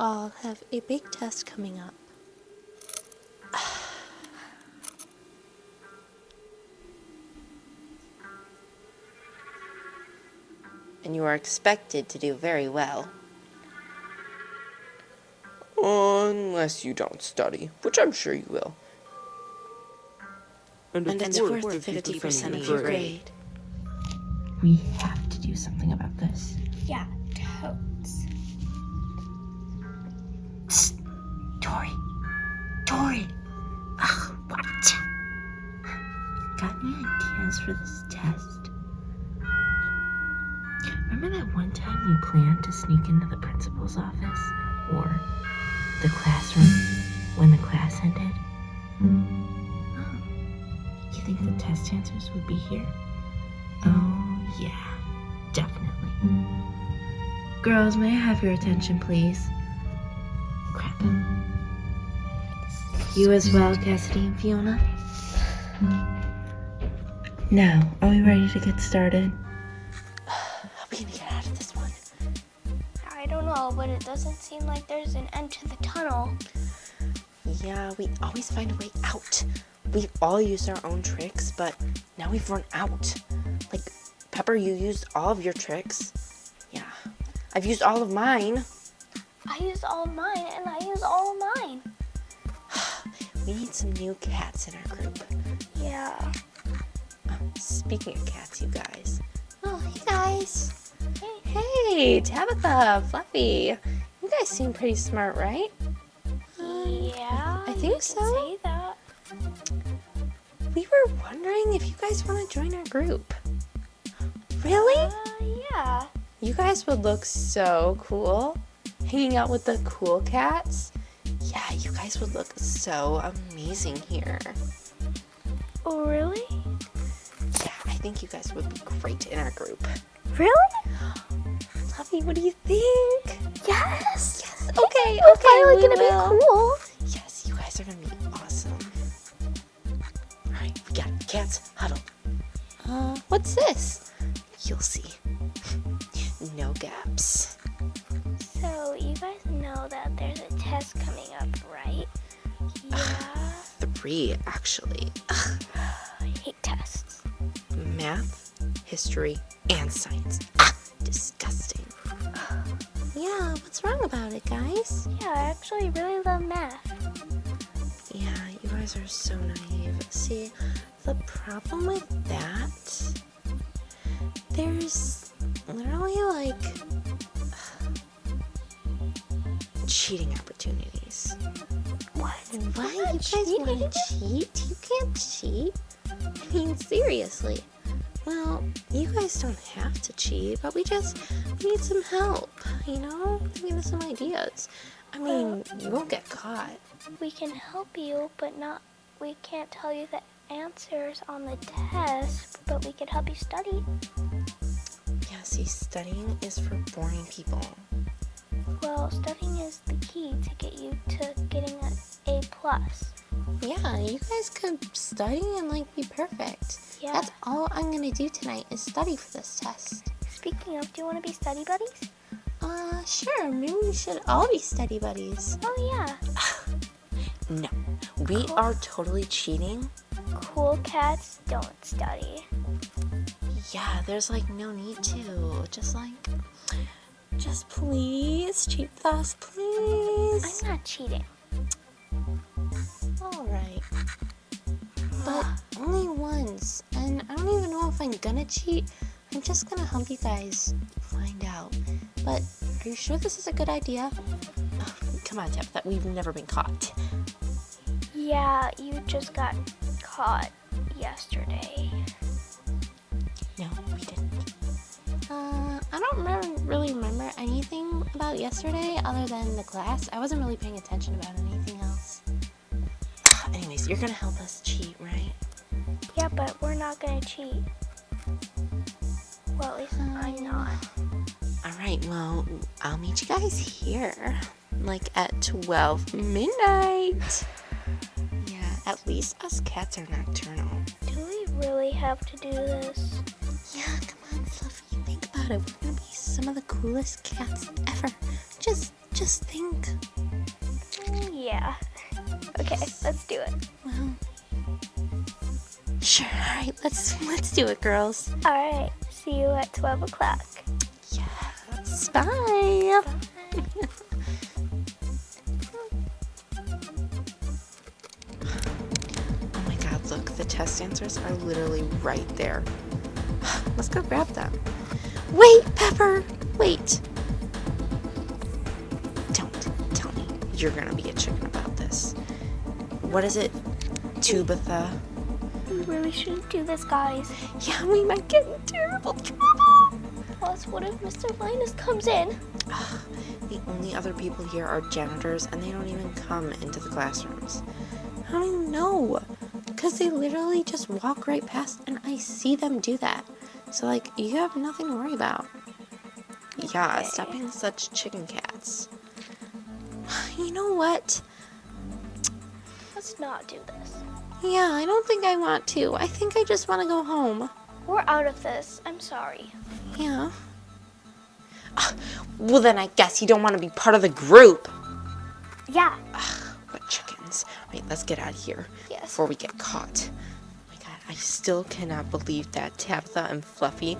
all have a big test coming up. And you are expected to do very well. Unless you don't study, which I'm sure you will. And it's worth 50% of your grade. We have to do something about this. Yeah, totes. Psst. Tori. Ugh, what? Got any ideas for this test? Remember that one time we planned to sneak into the principal's office? Or the classroom when the class ended? Oh. You think the test answers would be here? Oh, yeah. Definitely. Girls, may I have your attention, please? Crap. You as well, Cassidy and Fiona? Now, are we ready to get started? How are we gonna get out of this one? I don't know, but it doesn't seem like there's an end to the tunnel. Yeah, we always find a way out. We've all used our own tricks, but now we've run out. Like, Pepper, you used all of your tricks. Yeah, I've used all of mine. I used all of mine, and I used all of mine. We need some new cats in our group. Yeah. Speaking of cats, you guys. Oh, hey guys. Hey. Hey, Tabitha, Fluffy. You guys seem pretty smart, right? Yeah. I think you so. can say that. We were wondering if you guys want to join our group. Really? Yeah. You guys would look so cool. Hanging out with the cool cats. Yeah, you guys would look so amazing here. Oh, really? Yeah, I think you guys would be great in our group. Really? Fluffy, what do you think? Yes. Yes. Okay. We're Okay. finally we gonna will. be cool. Yes, you guys are gonna be awesome. All right, we got it. Cats, huddle. What's this? You'll see. No gaps. So, you guys know that there's a test coming up, right? Yeah. 3, actually. Ugh. I hate tests. Math, history, and science. Disgusting. Yeah, what's wrong about it, guys? Yeah, I actually really love math. Yeah, you guys are so naive. See, the problem with that, there's literally like cheating opportunities. What? What? I'm not You guys want to cheating. cheat? You can't cheat. I mean, seriously. Well, you guys don't have to cheat, but we need some help, you know? Give us some ideas. I mean, you won't get caught. We can help you, but we can't tell you the answers on the test, but we can help you study. Yeah, see, studying is for boring people. Well, studying is the key to get you to getting an A+. Yeah, you guys could study and be perfect. Yeah. That's all I'm gonna do tonight is study for this test. Speaking of, do you want to be study buddies? Sure, maybe we should all be study buddies. Oh, yeah. No, we Cool. are totally cheating. Cool cats don't study. Yeah, there's no need to. Just please cheat with us, please. I'm not cheating. Alright. But only once. And I don't even know if I'm gonna cheat. I'm just gonna help you guys find out. But are you sure this is a good idea? Oh, come on, Tabitha. We've never been caught. Yeah, you just got caught yesterday. No, we didn't. I don't really remember anything about yesterday other than the class. I wasn't really paying attention about anything else. Anyways, you're gonna help us cheat, right? Yeah, but we're not gonna cheat. Well, at least I'm not. Alright, well, I'll meet you guys here. At 12 midnight. Yeah, at least us cats are nocturnal. Do we really have to do this? Yeah, come on, Fluffy. Think about it. We're gonna be some of the coolest cats ever. Just think. Yeah. Okay, let's do it. Well, sure. All right, let's do it, girls. All right. See you at 12 o'clock. Yes. Bye. Oh my god, look, the test answers are literally right there. Let's go grab them. Wait, Pepper. Wait. Don't tell me you're gonna be a chicken about this. What is it? Tubatha? We really shouldn't do this, guys. Yeah, we might get in terrible trouble. Plus, what if Mr. Linus comes in? The only other people here are janitors, and they don't even come into the classrooms. I don't know. Because they literally just walk right past, and I see them do that. So, like, you have nothing to worry about. Yeah, Okay. stop being such chicken cats. You know what? Let's not do this. Yeah, I don't think I want to. I think I just want to go home. We're out of this. I'm sorry. Yeah. Well, then I guess you don't want to be part of the group. Yeah. What chickens? Wait, let's get out of here Yes. before we get caught. Oh my god, I still cannot believe that Tabitha and Fluffy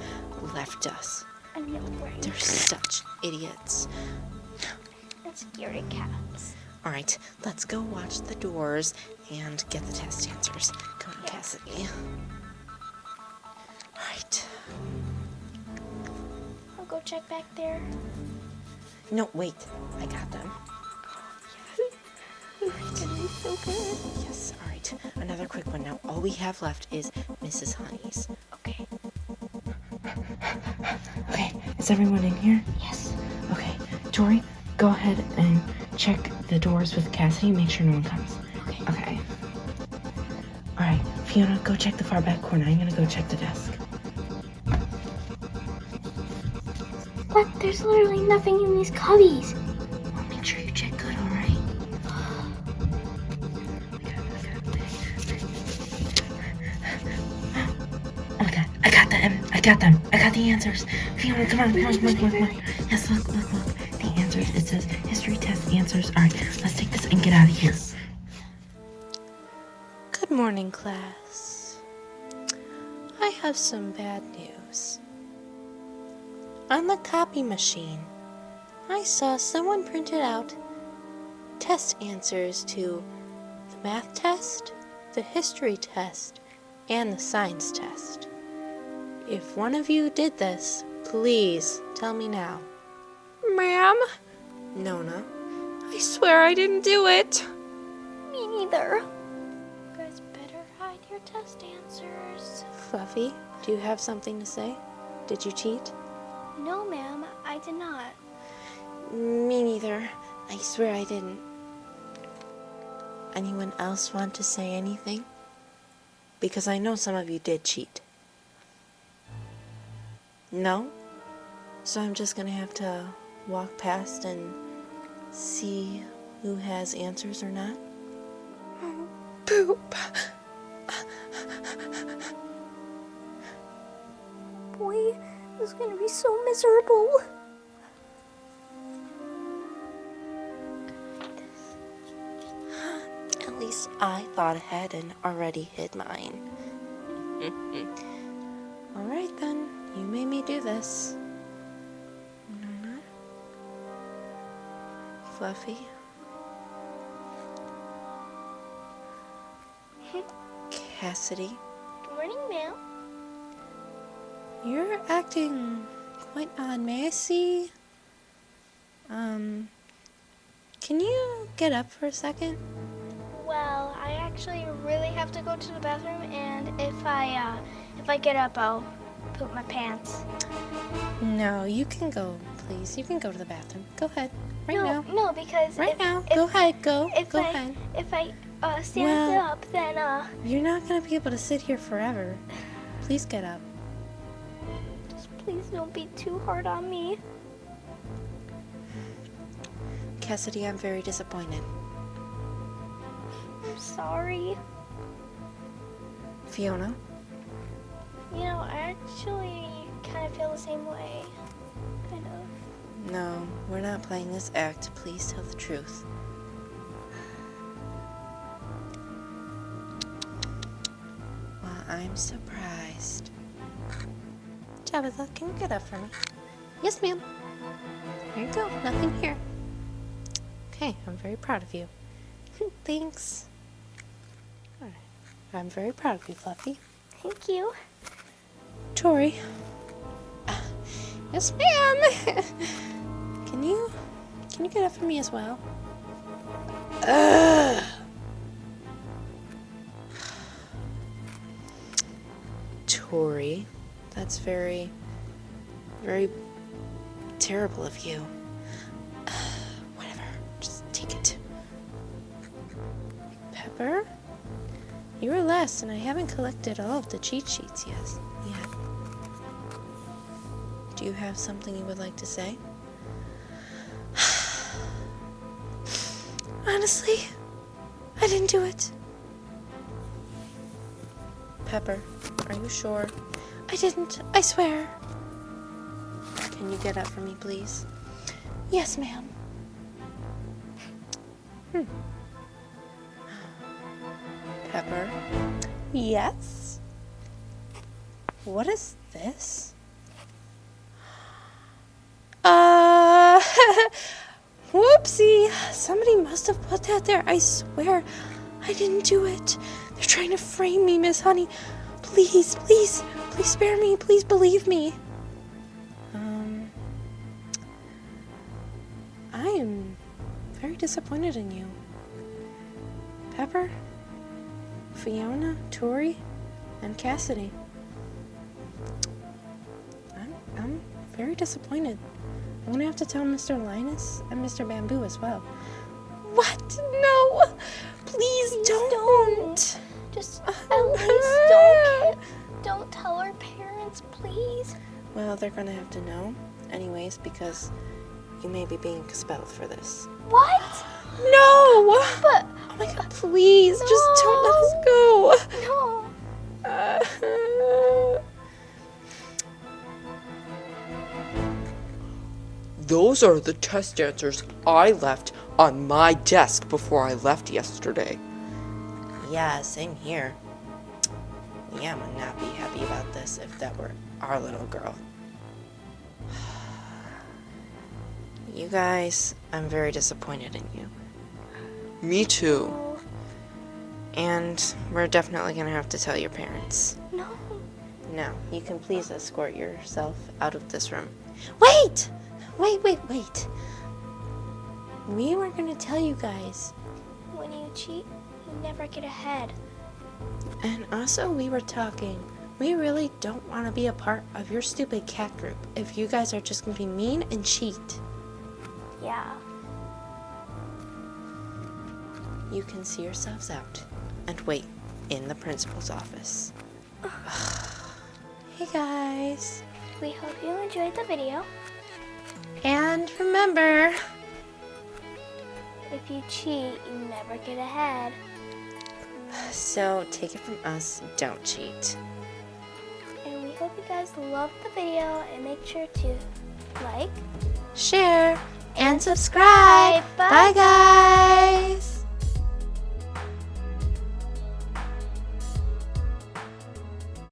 left us. I know, right? They're such idiots. And scaredy cats. All right, let's go watch the doors and get the test answers. Come on, Yeah. Cassidy. All right. I'll go check back there. No, wait. I got them. It's gonna be so good. Yes, all right. Another quick one. Now, all we have left is Mrs. Honey's. Okay. Okay, is everyone in here? Yes. Okay, Tori, go ahead and check the doors with Cassidy. Make sure no one comes. Okay. All right, Fiona, go check the far back corner. I'm gonna go check the desk. But there's literally nothing in these cubbies. Well, make sure you check good, all right? Oh my god, I got them. I got the answers. Fiona, come on. Yes, look. The answers, it says history test answers. All right, let's take this and get out of here. Good morning, class. I have some bad news. On the copy machine, I saw someone printed out test answers to the math test, the history test, and the science test. If one of you did this, please tell me now. Ma'am? Nona, I swear I didn't do it. Me neither. You guys better hide your test answers. Fluffy, do you have something to say? Did you cheat? No, ma'am, I did not. Me neither. I swear I didn't. Anyone else want to say anything? Because I know some of you did cheat. No? So I'm just gonna have to walk past and see who has answers or not? Poop. Boy, this is gonna be so miserable. At least I thought ahead and already hid mine. Alright then, you made me do this. Nona? Fluffy? Cassidy? Good morning, ma'am. You're acting quite odd. May I see? Can you get up for a second? Well, I actually really have to go to the bathroom, and if I get up, I'll poop my pants. No, you can go, please. You can go to the bathroom. Go ahead. Right now. No, because Right if, now. if, Go ahead. Go. if Go I ahead. if I stand Well- up, then You're not going to be able to sit here forever. Please get up. just please don't be too hard on me. Cassidy, I'm very disappointed. I'm sorry. Fiona? You know, I actually kind of feel the same way. Kind No, we're not playing this act. Please tell the truth. Well, I'm surprised. Tabitha, can you get up for me? Yes, ma'am. There you go. Nothing here. Okay, I'm very proud of you. Thanks. All right. I'm very proud of you, Fluffy. Thank you. Tori. Yes, ma'am. Can you get up for me as well? Tori, that's very, very terrible of you. Whatever, just take it. Pepper? You were last, and I haven't collected all of the cheat sheets yet. Do you have something you would like to say? Honestly, I didn't do it. Pepper, are you sure? I didn't. I swear. Can you get up for me, please? Yes, ma'am. Pepper? Yes? What is this? Whoopsie. Somebody must have put that there. I swear I didn't do it. They're trying to frame me, Miss Honey. Please, please, please spare me. Please believe me. I am very disappointed in you. Pepper, Fiona, Tori, and Cassidy. I'm very disappointed. I'm gonna have to tell Mr. Linus and Mr. Bamboo as well. What? No! Please don't! Just at least don't tell our parents, please. Well, they're gonna have to know anyways because you may be being expelled for this. What? No! But Oh my god, please, just don't let us go! no. Those are the test answers I left on my desk before I left yesterday. Yeah, same here. Yeah, I would not be happy about this if that were our little girl. You guys, I'm very disappointed in you. Me too. And we're definitely gonna have to tell your parents. No. Now, you can please escort yourself out of this room. Wait! Wait. We were gonna tell you guys. When you cheat, you never get ahead. And also, we were talking. We really don't want to be a part of your stupid cat group if you guys are just gonna be mean and cheat. Yeah. You can see yourselves out and wait in the principal's office. Hey guys. We hope you enjoyed the video. And remember, If you cheat, you never get ahead. So, take it from us, don't cheat. And we hope you guys loved the video and make sure to like, share, and subscribe. Bye guys.